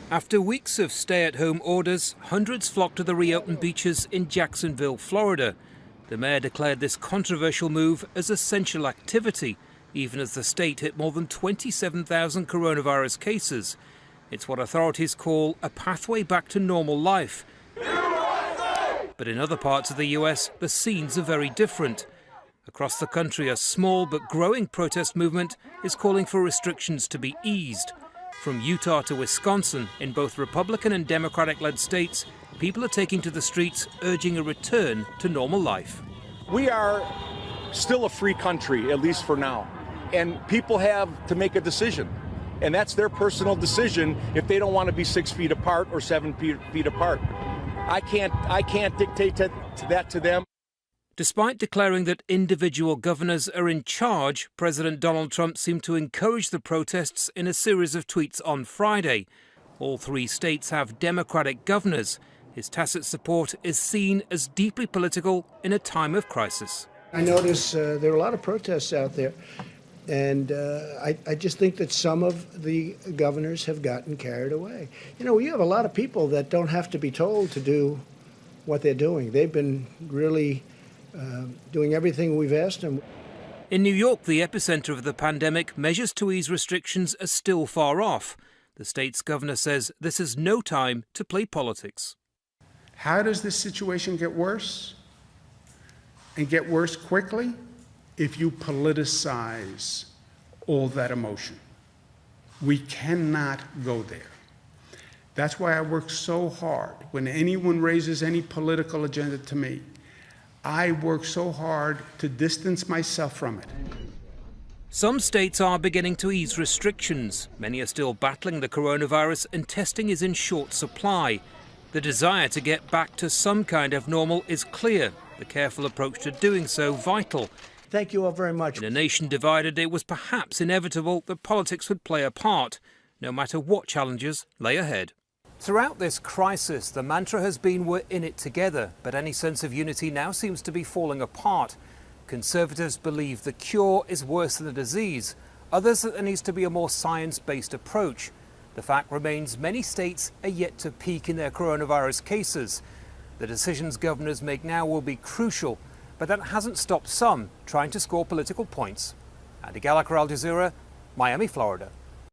After weeks of stay-at-home orders, hundreds flocked to the reopened beaches in Jacksonville, Florida. The mayor declared this controversial move as essential activity, even as the state hit more than 27,000 coronavirus cases. It's what authorities call a pathway back to normal life. But in other parts of the US, the scenes are very different. Across the country, a small but growing protest movement is calling for restrictions to be eased. From Utah to Wisconsin, in both Republican and Democratic-led states, people are taking to the streets urging a return to normal life. We are still a free country, at least for now, and people have to make a decision. And that's their personal decision if they don't want to be 6 feet apart or 7 feet apart. I can't dictate that to them. Despite declaring that individual governors are in charge, President Donald Trump seemed to encourage the protests in a series of tweets on Friday. All three states have Democratic governors. His tacit support is seen as deeply political in a time of crisis. I notice there are a lot of protests out there, and I just think that some of the governors have gotten carried away. You know, you have a lot of people that don't have to be told to do what they're doing. They've been really doing everything we've asked them. In New York, the epicenter of the pandemic, measures to ease restrictions are still far off. The state's governor says this is no time to play politics. How does this situation get worse? And get worse quickly? If you politicize all that emotion. We cannot go there. That's why I work so hard. When anyone raises any political agenda to me, I work so hard to distance myself from it. Some states are beginning to ease restrictions. Many are still battling the coronavirus and testing is in short supply. The desire to get back to some kind of normal is clear. The careful approach to doing so vital. Thank you all very much. In a nation divided, it was perhaps inevitable that politics would play a part, no matter what challenges lay ahead. Throughout this crisis, the mantra has been we're in it together, but any sense of unity now seems to be falling apart. Conservatives believe the cure is worse than the disease. Others that there needs to be a more science-based approach. The fact remains many states are yet to peak in their coronavirus cases. The decisions governors make now will be crucial, but that hasn't stopped some trying to score political points. Andy Gallagher, Al Jazeera, Miami, Florida.